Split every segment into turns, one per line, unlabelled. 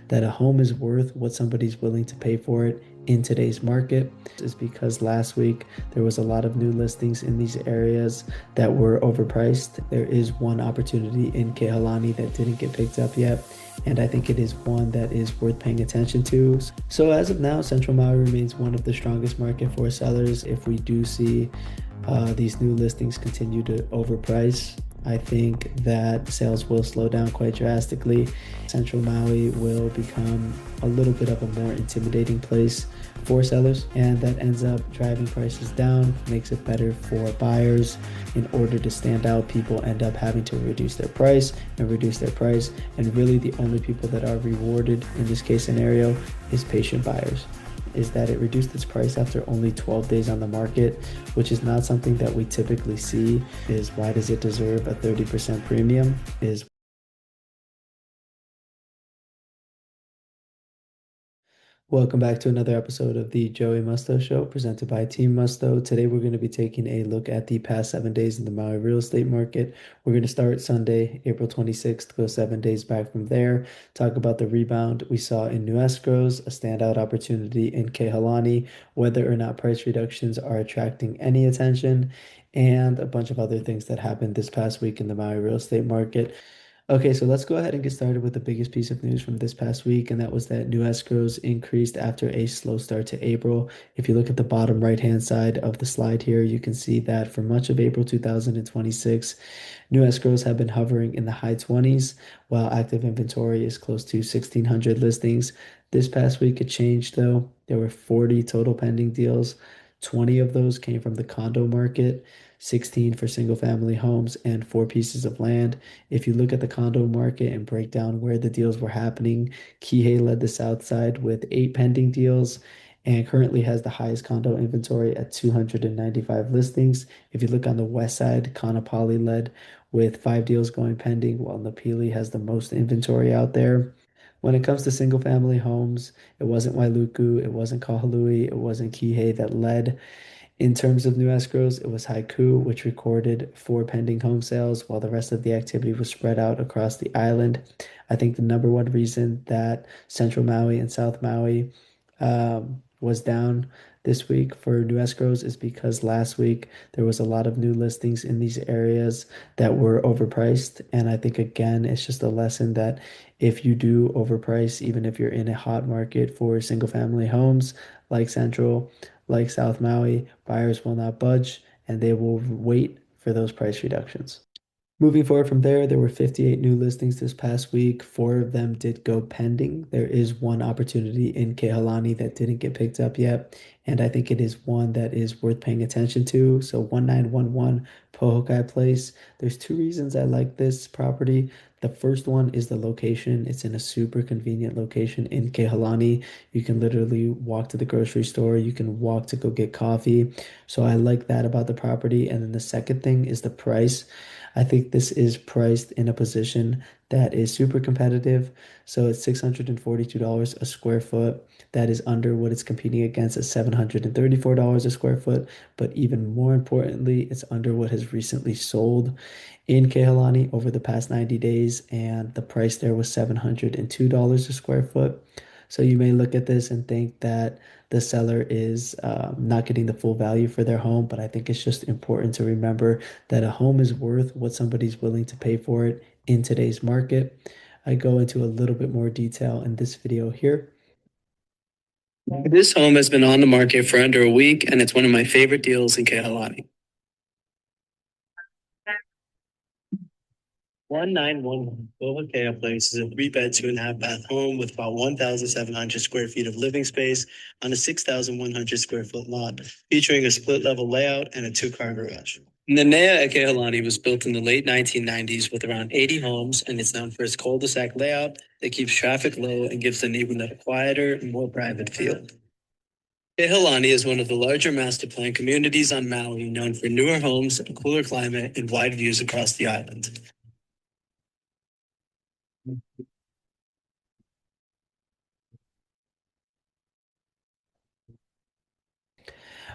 that a home is worth what somebody's willing to pay for it in today's market is because last week there was a lot of new listings in these areas that were overpriced. There is one opportunity in Kehalani that didn't get picked up yet, and I think it is one that is worth paying attention to. So as of now, Central Maui remains one of the strongest market for sellers. If we do see these new listings continue to overprice, I think that sales will slow down quite drastically. Central Maui will become a little bit of a more intimidating place for sellers, and that ends up driving prices down, makes it better for buyers. In order to stand out, people end up having to reduce their price and reduce their price, and really the only people that are rewarded in this case scenario is patient buyers. Is that it reduced its price after only 12 days on the market, which is not something that we typically see. Is why does it deserve a 30% premium? Is Welcome back to another episode of the Joey Musto Show presented by Team Musto. Today we're going to be taking a look at the past 7 days in the Maui real estate market. We're going to start Sunday, April 26th, go 7 days back from there, talk about the rebound we saw in new escrows, a standout opportunity in Kehalani, whether or not price reductions are attracting any attention, and a bunch of other things that happened this past week in the Maui real estate market. Okay, so let's go ahead and get started with the biggest piece of news from this past week, and that was that new escrows increased after a slow start to April. If you look at the bottom right-hand side of the slide here, you can see that for much of April 2026, new escrows have been hovering in the high 20s, while active inventory is close to 1,600 listings. This past week, it changed though. There were 40 total pending deals. 20 of those came from the condo market, 16 for single family homes, and four pieces of land. If you look at the condo market and break down where the deals were happening, Kihei led the south side with eight pending deals and currently has the highest condo inventory at 295 listings. If you look on the west side, Kaanapali led with five deals going pending, while Napili has the most inventory out there. When it comes to single family homes, it wasn't Wailuku, it wasn't Kahului, it wasn't Kihei that led. In terms of new escrows, it was Haiku, which recorded four pending home sales, while the rest of the activity was spread out across the island. I think the number one reason that Central Maui and South Maui was down this week for new escrows is because last week there was a lot of new listings in these areas that were overpriced. And I think, again, it's just a lesson that if you do overprice, even if you're in a hot market for single family homes like Central, like South Maui, buyers will not budge and they will wait for those price reductions. Moving forward from there, there were 58 new listings this past week. Four of them did go pending. There is one opportunity in Kehalani that didn't get picked up yet, and I think it is one that is worth paying attention to. So 1911 Pohokai Place. There's two reasons I like this property. The first one is the location. It's in a super convenient location in Kehalani. You can literally walk to the grocery store. You can walk to go get coffee. So I like that about the property. And then the second thing is the price. I think this is priced in a position that is super competitive. So it's $642 a square foot. That is under what it's competing against at $734 a square foot. But even more importantly, it's under what has recently sold in Kehalani over the past 90 days. And the price there was $702 a square foot. So you may look at this and think that the seller is not getting the full value for their home, but I think it's just important to remember that a home is worth what somebody's willing to pay for it in today's market. I go into a little bit more detail in this video here. This home has been on the market for under a week, and it's one of my favorite deals in Kehalani. 1911 Overkaya Place is a three-bed, 2.5 bath home with about 1,700 square feet of living space on a 6,100 square foot lot, featuring a split level layout and a two-car garage. Nanea at Kehalani was built in the late 1990s with around 80 homes, and it's known for its cul-de-sac layout that keeps traffic low and gives the neighborhood a quieter and more private feel. Kehalani is one of the larger master plan communities on Maui, known for newer homes, a cooler climate, and wide views across the island.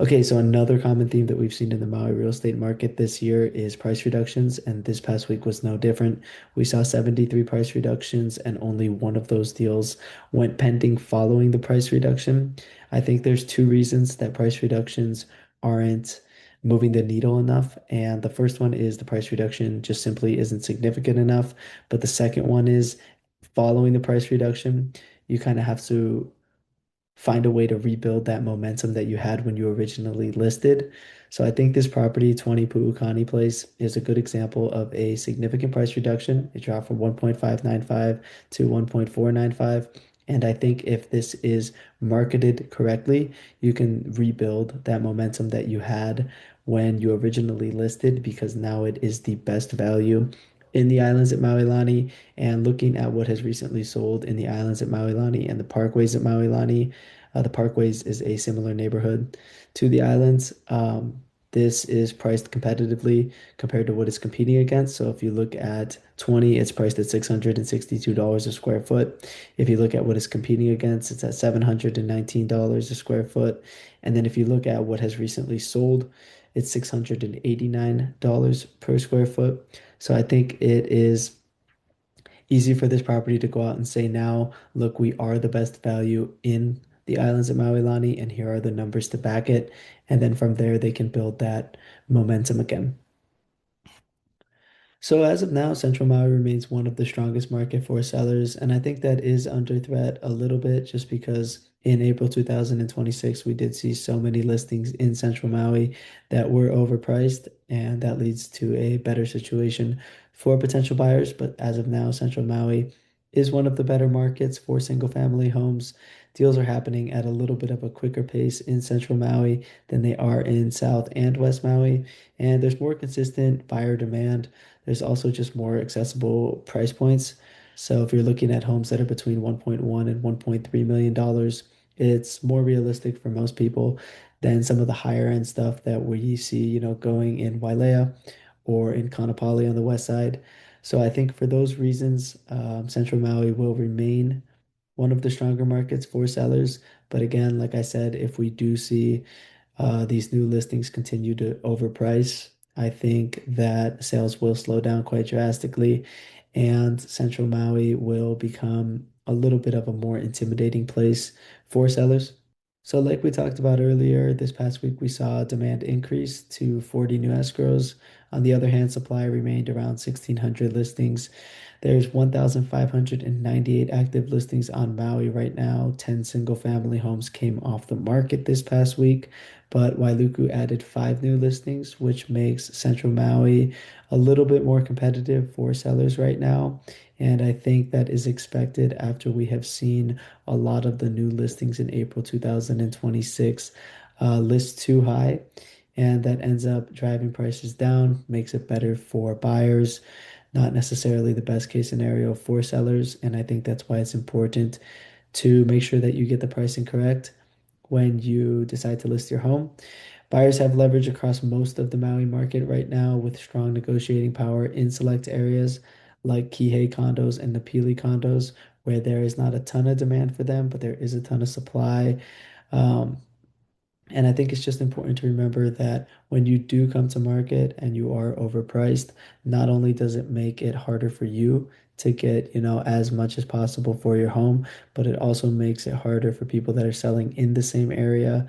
Okay, so another common theme that we've seen in the Maui real estate market this year is price reductions, and this past week was no different. We saw 73 price reductions, and only one of those deals went pending following the price reduction. I think there's two reasons that price reductions aren't moving the needle enough, and the first one is the price reduction just simply isn't significant enough. But the second one is following the price reduction, you kind of have to find a way to rebuild that momentum that you had when you originally listed. So I think this property, 20 Pu'ukani Place, is a good example of a significant price reduction. It dropped from 1.595 to 1.495. And I think if this is marketed correctly, you can rebuild that momentum that you had when you originally listed because now it is the best value in the islands at Maui Lani. And looking at what has recently sold in the islands at Maui Lani and the parkways at Maui Lani, the Parkways is a similar neighborhood to the islands. This is priced competitively compared to what it's competing against. So if you look at 20, it's priced at $662 a square foot. If you look at what it's competing against, it's at $719 a square foot. And then if you look at what has recently sold, it's $689 per square foot. So I think it is easy for this property to go out and say now, look, we are the best value in the islands of Maui Lani, and here are the numbers to back it. And then from there, they can build that momentum again. So as of now, Central Maui remains one of the strongest market for sellers, and I think that is under threat a little bit just because in April 2026 we did see so many listings in Central Maui that were overpriced, and that leads to a better situation for potential buyers. But as of now, Central Maui is one of the better markets for single family homes. Deals are happening at a little bit of a quicker pace in Central Maui than they are in South and West Maui, and there's more consistent buyer demand. There's also just more accessible price points. So if you're looking at homes that are between 1.1 and 1.3 million dollars, it's more realistic for most people than some of the higher end stuff that we see, going in Wailea or in Kaanapali on the west side. So I think for those reasons, Central Maui will remain one of the stronger markets for sellers. But again, like I said, if we do see these new listings continue to overprice, I think that sales will slow down quite drastically, and Central Maui will become a little bit of a more intimidating place for sellers. So, like we talked about earlier, this past week we saw demand increase to 40 new escrows. On the other hand, supply remained around 1,600 listings. There's 1,598 active listings on Maui right now. 10 single family homes came off the market this past week, but Wailuku added five new listings, which makes Central Maui a little bit more competitive for sellers right now. And I think that is expected after we have seen a lot of the new listings in April 2026 list too high. And that ends up driving prices down, makes it better for buyers, not necessarily the best case scenario for sellers. And I think that's why it's important to make sure that you get the pricing correct when you decide to list your home. Buyers have leverage across most of the Maui market right now with strong negotiating power in select areas like Kihei condos and the Pili condos, where there is not a ton of demand for them, but there is a ton of supply. Um, and I think it's just important to remember that when you do come to market and you are overpriced, not only does it make it harder for you to get, as much as possible for your home, but it also makes it harder for people that are selling in the same area,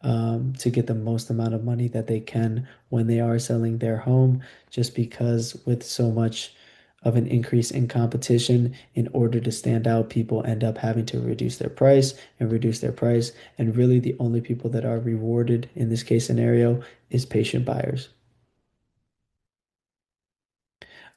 to get the most amount of money that they can when they are selling their home, just because with so much of an increase in competition, in order to stand out, people end up having to reduce their price and reduce their price. And really, the only people that are rewarded in this case scenario is patient buyers.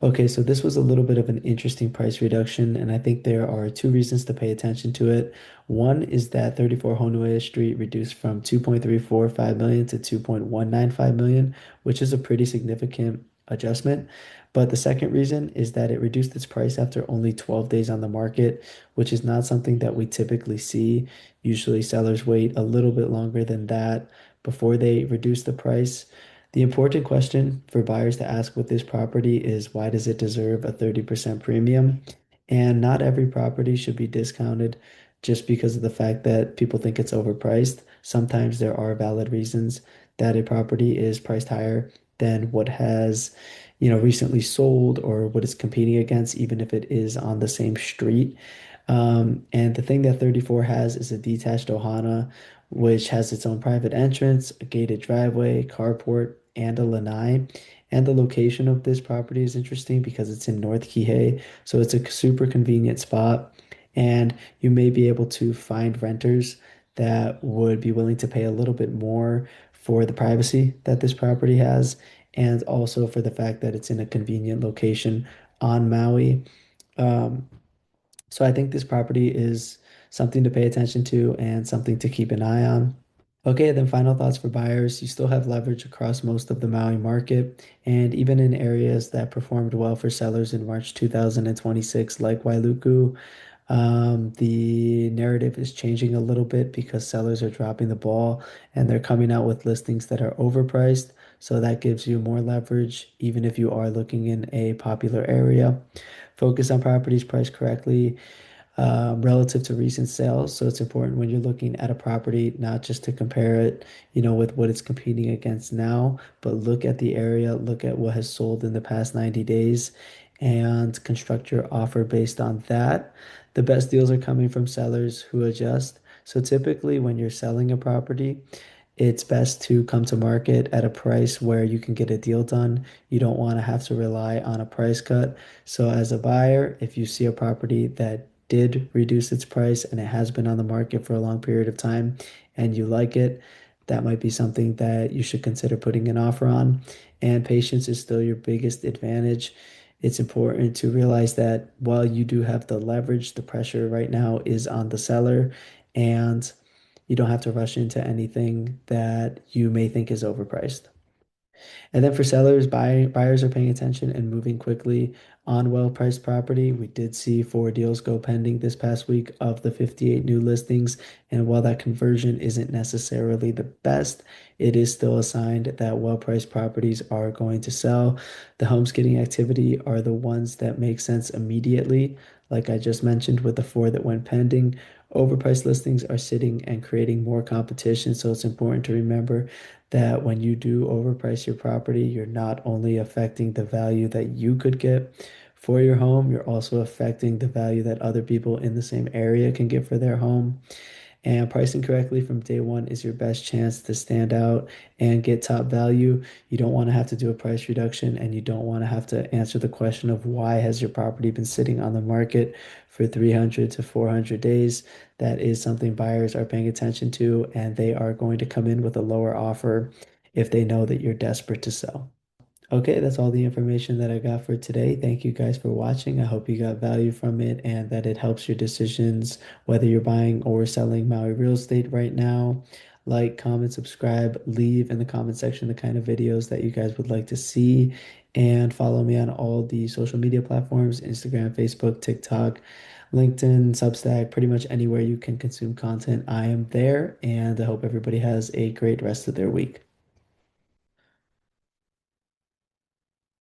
Okay, so this was a little bit of an interesting price reduction, and I think there are two reasons to pay attention to it. One is that 34 Honolulu Street reduced from 2.345 million to 2.195 million, which is a pretty significant adjustment. But the second reason is that it reduced its price after only 12 days on the market, which is not something that we typically see. Usually sellers wait a little bit longer than that before they reduce the price. The important question for buyers to ask with this property is why does it deserve a 30% premium? And not every property should be discounted just because of the fact that people think it's overpriced. Sometimes there are valid reasons that a property is priced higher than what has, recently sold or what it's competing against, even if it is on the same street. And the thing that 34 has is a detached ohana, which has its own private entrance, a gated driveway, carport, and a lanai. And the location of this property is interesting because it's in North Kihei, so it's a super convenient spot. And you may be able to find renters that would be willing to pay a little bit more for the privacy that this property has, and also for the fact that it's in a convenient location on Maui. Um, so I think this property is something to pay attention to and something to keep an eye on. Okay, then final thoughts for buyers. You still have leverage across most of the Maui market, and even in areas that performed well for sellers in March 2026, like Wailuku, the narrative is changing a little bit because sellers are dropping the ball and they're coming out with listings that are overpriced. So that gives you more leverage, even if you are looking in a popular area. Focus on properties priced correctly relative to recent sales. So it's important when you're looking at a property, not just to compare it, with what it's competing against now, but look at the area, look at what has sold in the past 90 days, and construct your offer based on that. The best deals are coming from sellers who adjust. So typically, when you're selling a property, it's best to come to market at a price where you can get a deal done. You don't want to have to rely on a price cut. So, as a buyer, if you see a property that did reduce its price and it has been on the market for a long period of time and you like it, that might be something that you should consider putting an offer on. And patience is still your biggest advantage. It's important to realize that while you do have the leverage, the pressure right now is on the seller, and you don't have to rush into anything that you may think is overpriced. And then for sellers, buyers are paying attention and moving quickly on well-priced property. We did see 4 deals go pending this past week of the 58 new listings. And while that conversion isn't necessarily the best, it is still a sign that well-priced properties are going to sell. The homes getting activity are the ones that make sense immediately, like I just mentioned with the 4 that went pending. Overpriced listings are sitting and creating more competition, so it's important to remember that when you do overprice your property, you're not only affecting the value that you could get for your home, you're also affecting the value that other people in the same area can get for their home. And pricing correctly from day one is your best chance to stand out and get top value. You don't want to have to do a price reduction, and you don't want to have to answer the question of why has your property been sitting on the market for 300 to 400 days. That is something buyers are paying attention to, and they are going to come in with a lower offer if they know that you're desperate to sell. Okay, that's all the information that I got for today. Thank you guys for watching. I hope you got value from it and that it helps your decisions, whether you're buying or selling Maui real estate right now. Like, comment, subscribe, leave in the comment section the kind of videos that you guys would like to see, and follow me on all the social media platforms: Instagram, Facebook, TikTok, LinkedIn, Substack, pretty much anywhere you can consume content. I am there, and I hope everybody has a great rest of their week.